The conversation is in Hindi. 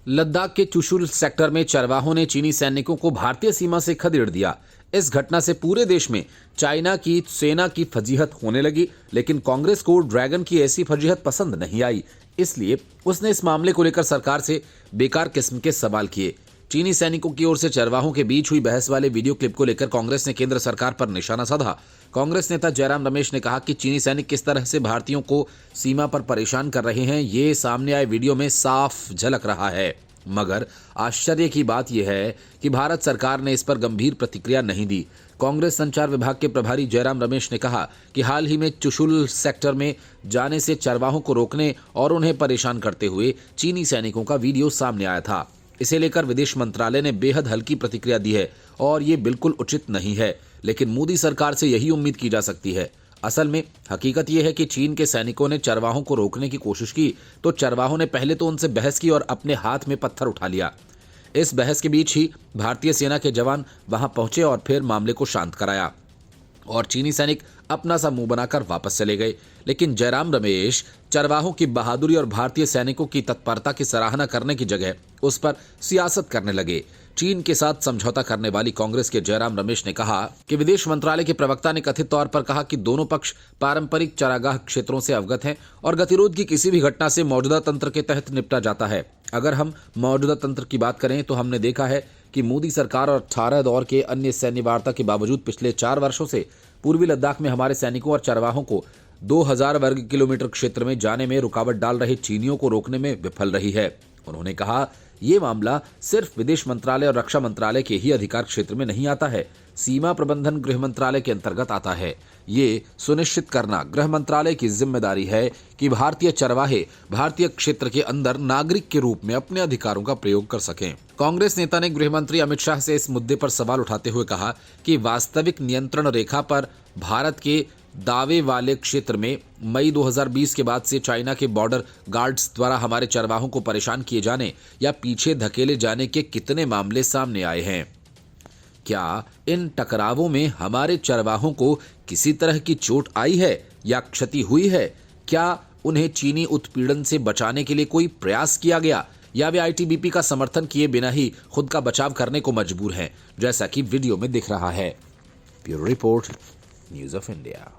लद्दाख के चुशुल सेक्टर में चरवाहों ने चीनी सैनिकों को भारतीय सीमा से खदेड़ दिया। इस घटना से पूरे देश में चाइना की सेना की फजीहत होने लगी, लेकिन कांग्रेस को ड्रैगन की ऐसी फजीहत पसंद नहीं आई, इसलिए उसने इस मामले को लेकर सरकार से बेकार किस्म के सवाल किए। चीनी सैनिकों की ओर से चरवाहों के बीच हुई बहस वाले वीडियो क्लिप को लेकर कांग्रेस ने केंद्र सरकार पर निशाना साधा। कांग्रेस नेता जयराम रमेश ने कहा कि चीनी सैनिक किस तरह से भारतीयों को सीमा पर परेशान कर रहे हैं, ये सामने आए वीडियो में साफ झलक रहा है। मगर आश्चर्य की बात यह है कि भारत सरकार ने इस पर गंभीर प्रतिक्रिया नहीं दी। कांग्रेस संचार विभाग के प्रभारी जयराम रमेश ने कहा कि हाल ही में चुशुल सेक्टर में जाने से चरवाहों को रोकने और उन्हें परेशान करते हुए चीनी सैनिकों का वीडियो सामने आया था। इसे लेकर विदेश मंत्रालय ने बेहद हल्की प्रतिक्रिया दी है और ये बिल्कुल उचित नहीं है, लेकिन मोदी सरकार से यही उम्मीद की जा सकती है। असल में हकीकत यह है कि चीन के सैनिकों ने चरवाहों को रोकने की कोशिश की तो चरवाहों ने पहले तो उनसे बहस की और अपने हाथ में पत्थर उठा लिया। इस बहस के बीच ही भारतीय सेना के जवान वहां पहुंचे और फिर मामले को शांत कराया और चीनी सैनिक अपना सा मुंह बनाकर वापस चले गए। लेकिन जयराम रमेश चरवाहों की बहादुरी और भारतीय सैनिकों की तत्परता की सराहना करने की जगह उस पर सियासत करने लगे। चीन के साथ समझौता करने वाली कांग्रेस के जयराम रमेश ने कहा कि विदेश मंत्रालय के प्रवक्ता ने कथित तौर पर कहा कि दोनों पक्ष पारंपरिक चारागाह क्षेत्रों से अवगत हैं और गतिरोध की किसी भी घटना से मौजूदा तंत्र के तहत निपटा जाता है। अगर हम मौजूदा तंत्र की बात करें तो हमने देखा है कि मोदी सरकार और 18 दौर के अन्य सैन्य वार्ता के बावजूद पिछले 4 वर्षों से पूर्वी लद्दाख में हमारे सैनिकों और चरवाहों को 2000 वर्ग किलोमीटर क्षेत्र में जाने में रुकावट डाल रहे चीनियों को रोकने में विफल रही है। उन्होंने कहा, ये मामला सिर्फ विदेश मंत्रालय और रक्षा मंत्रालय के ही अधिकार क्षेत्र में नहीं आता है, सीमा प्रबंधन गृह मंत्रालय के अंतर्गत आता है। ये सुनिश्चित करना गृह मंत्रालय की जिम्मेदारी है कि भारतीय चरवाहे भारतीय क्षेत्र के अंदर नागरिक के रूप में अपने अधिकारों का प्रयोग कर सकें। कांग्रेस नेता ने गृह मंत्री अमित शाह से इस मुद्दे पर सवाल उठाते हुए कहा कि वास्तविक नियंत्रण रेखा पर भारत के दावे वाले क्षेत्र में मई 2020 के बाद से चाइना के बॉर्डर गार्ड्स द्वारा हमारे चरवाहों को परेशान किए जाने या पीछे धकेले जाने के कितने मामले सामने आए हैं। क्या इन टकरावों में हमारे चरवाहों को किसी तरह की चोट आई है या क्षति हुई है? क्या उन्हें चीनी उत्पीड़न से बचाने के लिए कोई प्रयास किया गया या वे आईटीबीपी का समर्थन किए बिना ही खुद का बचाव करने को मजबूर हैं, जैसा कि वीडियो में दिख रहा है। Bureau report, news of India.